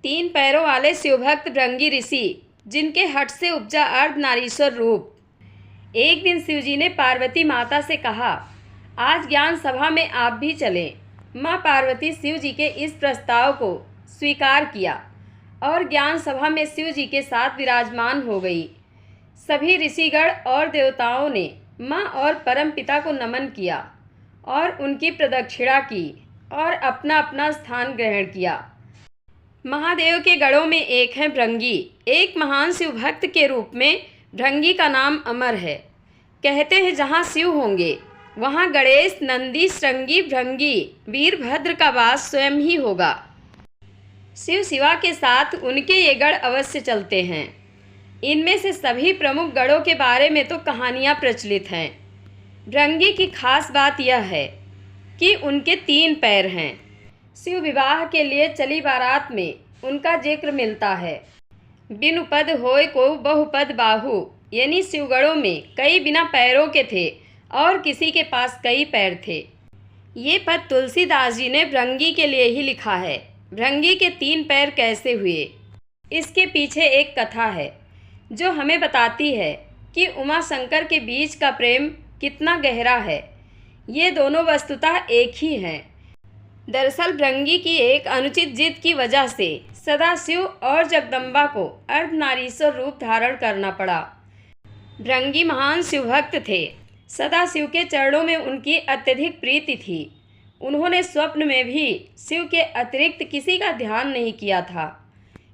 तीन पैरों वाले शिवभक्त भृंगी ऋषि, जिनके हट से उपजा अर्धनारीश्वर रूप। एक दिन शिवजी ने पार्वती माता से कहा, आज ज्ञान सभा में आप भी चलें। माँ पार्वती शिवजी के इस प्रस्ताव को स्वीकार किया और ज्ञान सभा में शिवजी के साथ विराजमान हो गई। सभी ऋषिगण और देवताओं ने माँ और परमपिता को नमन किया और उनकी प्रदक्षिणा की और अपना अपना स्थान ग्रहण किया। महादेव के गणों में एक है भृंगी। एक महान शिव भक्त के रूप में भृंगी का नाम अमर है। कहते हैं जहाँ शिव होंगे वहाँ गणेश, नंदी, श्रृंगी, भृंगी, वीरभद्र का वास स्वयं ही होगा। शिव शिवा के साथ उनके ये गण अवश्य चलते हैं। इनमें से सभी प्रमुख गणों के बारे में तो कहानियाँ प्रचलित हैं। भृंगी की खास बात यह है कि उनके 3 पैर हैं। शिव विवाह के लिए चली बारात में उनका जिक्र मिलता है। बिनु पद होय को बहुपद बाहु, यानी शिवगणों में कई बिना पैरों के थे और किसी के पास कई पैर थे। ये पद तुलसीदास जी ने भृंगी के लिए ही लिखा है। भृंगी के 3 पैर कैसे हुए, इसके पीछे एक कथा है जो हमें बताती है कि उमा शंकर के बीच का प्रेम कितना गहरा है। ये दोनों वस्तुतः एक ही हैं। दरअसल भृंगी की एक अनुचित जिद की वजह से सदाशिव और जगदम्बा को अर्धनारीश्वर रूप धारण करना पड़ा। भृंगी महान शिवभक्त थे। सदाशिव के चरणों में उनकी अत्यधिक प्रीति थी। उन्होंने स्वप्न में भी शिव के अतिरिक्त किसी का ध्यान नहीं किया था।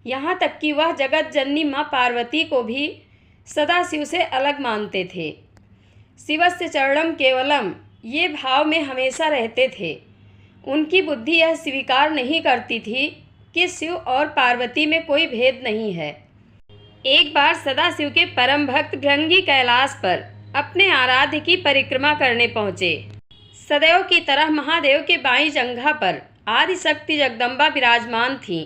यहाँ तक कि वह जगत जननी माँ पार्वती को भी सदाशिव से अलग मानते थे। शिवस्य चरणम केवलम, ये भाव में हमेशा रहते थे। उनकी बुद्धि यह स्वीकार नहीं करती थी कि शिव और पार्वती में कोई भेद नहीं है। एक बार सदाशिव के परम भक्त भृंगी कैलाश पर अपने आराध्य की परिक्रमा करने पहुँचे। सदैव की तरह महादेव के बाईं जंघा पर आदिशक्ति जगदम्बा विराजमान थीं।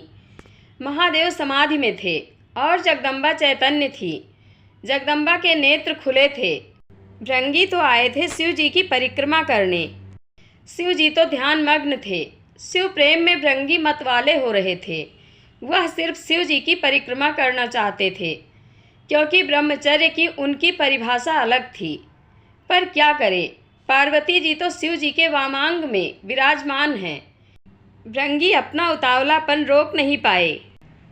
महादेव समाधि में थे और जगदम्बा चैतन्य थी। जगदम्बा के नेत्र खुले थे। भृंगी तो आए थे शिव जी की परिक्रमा करने। शिव जी तो ध्यान मग्न थे। शिव प्रेम में भृंगी मतवाले हो रहे थे। वह सिर्फ शिव जी की परिक्रमा करना चाहते थे, क्योंकि ब्रह्मचर्य की उनकी परिभाषा अलग थी। पर क्या करें, पार्वती जी तो शिव जी के वामांग में विराजमान हैं। भृंगी अपना उतावलापन रोक नहीं पाए।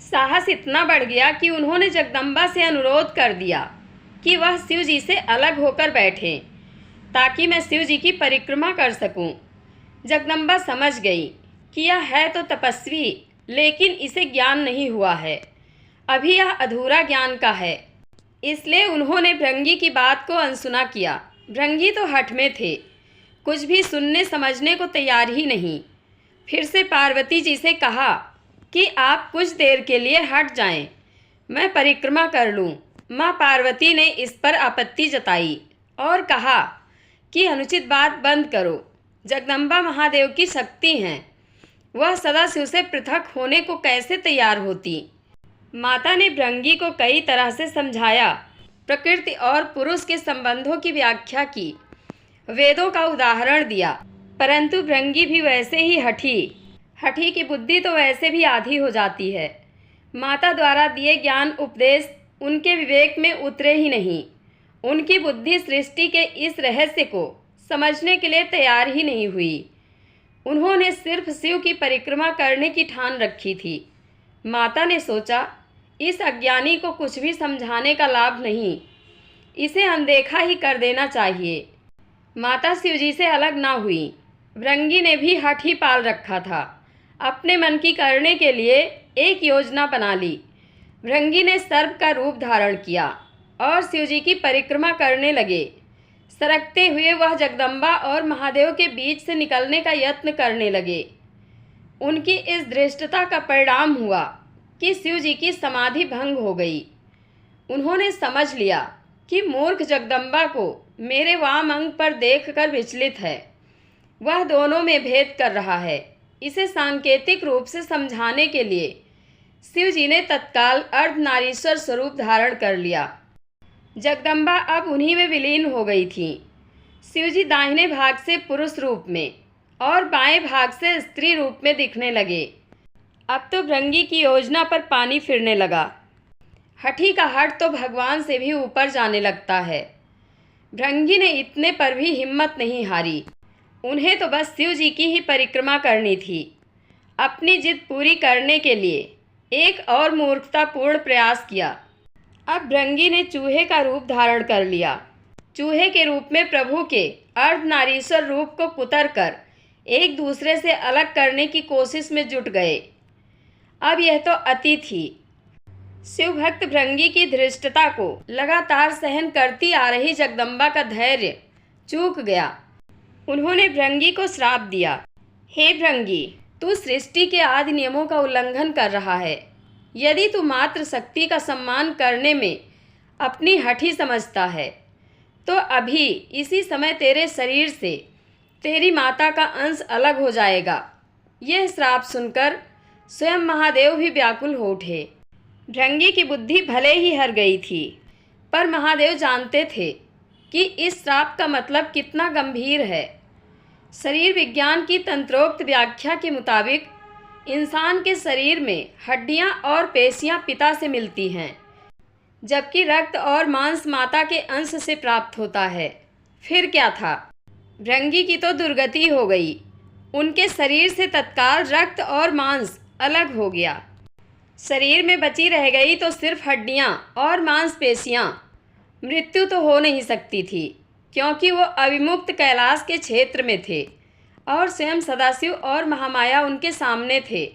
साहस इतना बढ़ गया कि उन्होंने जगदम्बा से अनुरोध कर दिया कि वह शिव जी से अलग होकर बैठें, ताकि मैं शिव जी की परिक्रमा कर सकूं। जगदम्बा समझ गई कि यह है तो तपस्वी, लेकिन इसे ज्ञान नहीं हुआ है। अभी यह अधूरा ज्ञान का है। इसलिए उन्होंने भृंगी की बात को अनसुना किया। भृंगी तो हठ में थे, कुछ भी सुनने समझने को तैयार ही नहीं। फिर से पार्वती जी से कहा कि आप कुछ देर के लिए हट जाएं, मैं परिक्रमा कर लूं। माँ पार्वती ने इस पर आपत्ति जताई और कहा कि अनुचित बात बंद करो। जगदम्बा महादेव की शक्ति हैं, वह सदाशिव से पृथक होने को कैसे तैयार होती। माता ने भृंगी को कई तरह से समझाया, प्रकृति और पुरुष के संबंधों की व्याख्या की, वेदों का उदाहरण दिया, परंतु भृंगी भी वैसे ही हठी की बुद्धि तो वैसे भी आधी हो जाती है। माता द्वारा दिए ज्ञान उपदेश उनके विवेक में उतरे ही नहीं। उनकी बुद्धि सृष्टि के इस रहस्य को समझने के लिए तैयार ही नहीं हुई। उन्होंने सिर्फ शिव की परिक्रमा करने की ठान रखी थी। माता ने सोचा, इस अज्ञानी को कुछ भी समझाने का लाभ नहीं, इसे अनदेखा ही कर देना चाहिए। माता शिवजी से अलग ना हुई। भृंगी ने भी हठ ही पाल रखा था। अपने मन की करने के लिए एक योजना बना ली। भृंगी ने सर्प का रूप धारण किया और शिवजी की परिक्रमा करने लगे। सरकते हुए वह जगदम्बा और महादेव के बीच से निकलने का यत्न करने लगे। उनकी इस धृष्टता का परिणाम हुआ कि शिव जी की समाधि भंग हो गई। उन्होंने समझ लिया कि मूर्ख जगदम्बा को मेरे वाम अंग पर देखकर विचलित है, वह दोनों में भेद कर रहा है। इसे सांकेतिक रूप से समझाने के लिए शिव जी ने तत्काल अर्धनारीश्वर स्वरूप धारण कर लिया। जगदम्बा अब उन्हीं में विलीन हो गई थी। शिवजी दाहिने भाग से पुरुष रूप में और बाएं भाग से स्त्री रूप में दिखने लगे। अब तो भृंगी की योजना पर पानी फिरने लगा। हठी का हठ तो भगवान से भी ऊपर जाने लगता है। भृंगी ने इतने पर भी हिम्मत नहीं हारी। उन्हें तो बस शिव जी की ही परिक्रमा करनी थी। अपनी जिद पूरी करने के लिए एक और मूर्खतापूर्ण प्रयास किया। अब भृंगी ने चूहे का रूप धारण कर लिया। चूहे के रूप में प्रभु के अर्धनारीश्वर रूप को पुतर कर एक दूसरे से अलग करने की कोशिश में जुट गए। अब यह तो अति थी। शिव भक्त भृंगी की धृष्टता को लगातार सहन करती आ रही जगदम्बा का धैर्य चूक गया। उन्होंने भृंगी को श्राप दिया, हे भृंगी, तू सृष्टि के आदि नियमों का उल्लंघन कर रहा है। यदि तू मात्र शक्ति का सम्मान करने में अपनी हठी समझता है तो अभी इसी समय तेरे शरीर से तेरी माता का अंश अलग हो जाएगा। यह श्राप सुनकर स्वयं महादेव भी व्याकुल हो उठे। भृंगी की बुद्धि भले ही हर गई थी, पर महादेव जानते थे कि इस श्राप का मतलब कितना गंभीर है। शरीर विज्ञान की तंत्रोक्त व्याख्या के मुताबिक इंसान के शरीर में हड्डियां और पेशियां पिता से मिलती हैं, जबकि रक्त और मांस माता के अंश से प्राप्त होता है। फिर क्या था, भृंगी की तो दुर्गति हो गई। उनके शरीर से तत्काल रक्त और मांस अलग हो गया। शरीर में बची रह गई तो सिर्फ हड्डियां और मांसपेशियां। मृत्यु तो हो नहीं सकती थी, क्योंकि वो अविमुक्त कैलाश के क्षेत्र में थे और स्वयं सदाशिव और महामाया उनके सामने थे।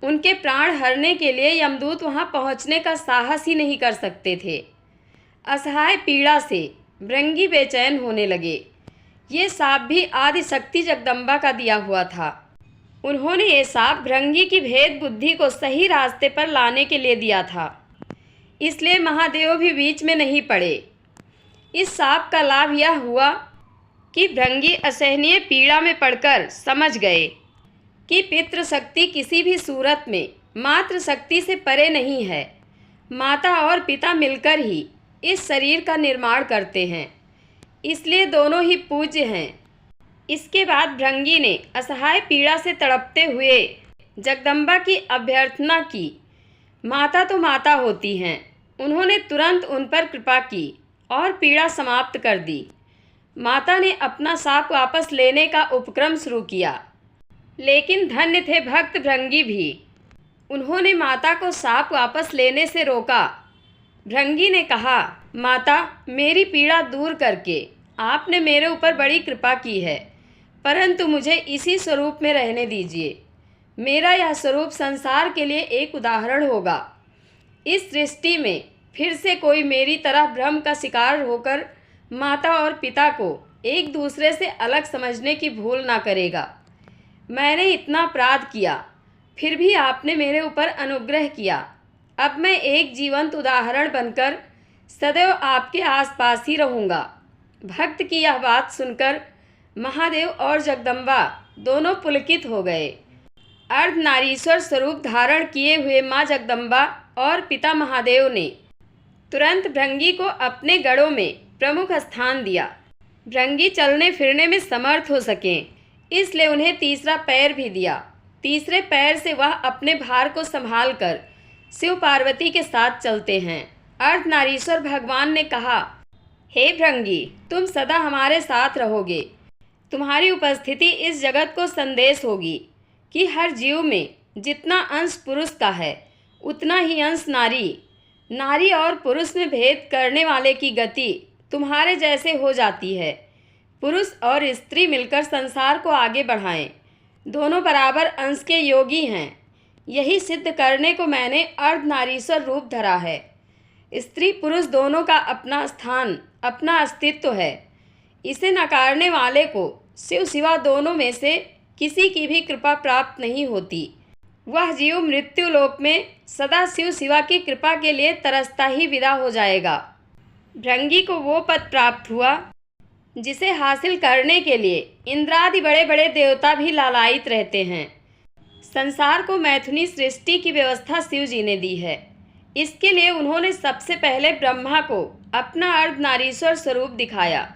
उनके प्राण हरने के लिए यमदूत वहां पहुंचने का साहस ही नहीं कर सकते थे। असहाय पीड़ा से भृंगी बेचैन होने लगे। ये साप भी आदि शक्ति जगदम्बा का दिया हुआ था। उन्होंने ये साप भृंगी की भेद बुद्धि को सही रास्ते पर लाने के लिए दिया था, इसलिए महादेव भी बीच में नहीं पड़े। इस साप का लाभ यह हुआ कि भृंगी असहनीय पीड़ा में पड़कर समझ गए कि पितृशक्ति किसी भी सूरत में मातृशक्ति से परे नहीं है। माता और पिता मिलकर ही इस शरीर का निर्माण करते हैं, इसलिए दोनों ही पूज्य हैं। इसके बाद भृंगी ने असहाय पीड़ा से तड़पते हुए जगदम्बा की अभ्यर्थना की। माता तो माता होती हैं। उन्होंने तुरंत उन पर कृपा की और पीड़ा समाप्त कर दी। माता ने अपना साप वापस लेने का उपक्रम शुरू किया, लेकिन धन्य थे भक्त भृंगी भी। उन्होंने माता को साप वापस लेने से रोका। भृंगी ने कहा, माता, मेरी पीड़ा दूर करके आपने मेरे ऊपर बड़ी कृपा की है, परंतु मुझे इसी स्वरूप में रहने दीजिए। मेरा यह स्वरूप संसार के लिए एक उदाहरण होगा। इस सृष्टि में फिर से कोई मेरी तरह भ्रम का शिकार होकर माता और पिता को एक दूसरे से अलग समझने की भूल ना करेगा। मैंने इतना अपराध किया, फिर भी आपने मेरे ऊपर अनुग्रह किया। अब मैं एक जीवंत उदाहरण बनकर सदैव आपके आसपास ही रहूँगा। भक्त की यह बात सुनकर महादेव और जगदम्बा दोनों पुलकित हो गए। अर्धनारीश्वर स्वरूप धारण किए हुए माँ जगदम्बा और पिता महादेव ने तुरंत भृंगी को अपने गढ़ों में प्रमुख स्थान दिया। भृंगी चलने फिरने में समर्थ हो सकें, इसलिए उन्हें तीसरा पैर भी दिया। तीसरे पैर से वह अपने भार को संभाल कर शिव पार्वती के साथ चलते हैं। अर्धनारीश्वर भगवान ने कहा, हे भृंगी, तुम सदा हमारे साथ रहोगे। तुम्हारी उपस्थिति इस जगत को संदेश होगी कि हर जीव में जितना अंश पुरुष का है उतना ही अंश नारी। नारी और पुरुष में भेद करने वाले की गति तुम्हारे जैसे हो जाती है। पुरुष और स्त्री मिलकर संसार को आगे बढ़ाएं। दोनों बराबर अंश के योगी हैं। यही सिद्ध करने को मैंने अर्धनारीश्वर रूप धरा है। स्त्री पुरुष दोनों का अपना स्थान, अपना अस्तित्व है। इसे नकारने वाले को शिव शिवा दोनों में से किसी की भी कृपा प्राप्त नहीं होती। वह जीव मृत्यु लोक में सदा शिव शिवा की कृपा के लिए तरसता ही विदा हो जाएगा। भृंगी को वो पद प्राप्त हुआ जिसे हासिल करने के लिए इंद्रादि बड़े बड़े देवता भी लालायित रहते हैं। संसार को मैथुनी सृष्टि की व्यवस्था शिव जी ने दी है। इसके लिए उन्होंने सबसे पहले ब्रह्मा को अपना अर्धनारीश्वर स्वरूप दिखाया।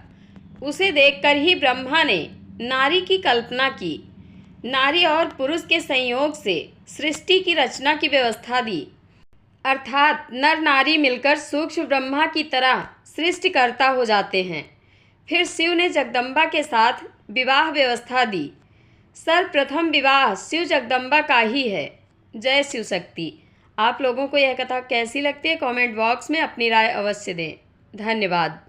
उसे देखकर ही ब्रह्मा ने नारी की कल्पना की। नारी और पुरुष के संयोग से सृष्टि की रचना की व्यवस्था दी, अर्थात नर नारी मिलकर सूक्ष्म ब्रह्मा की तरह सृष्टिकर्ता हो जाते हैं। फिर शिव ने जगदम्बा के साथ विवाह व्यवस्था दी। सर्वप्रथम विवाह शिव जगदम्बा का ही है। जय शिव शक्ति। आप लोगों को यह कथा कैसी लगती है कमेंट बॉक्स में अपनी राय अवश्य दें। धन्यवाद।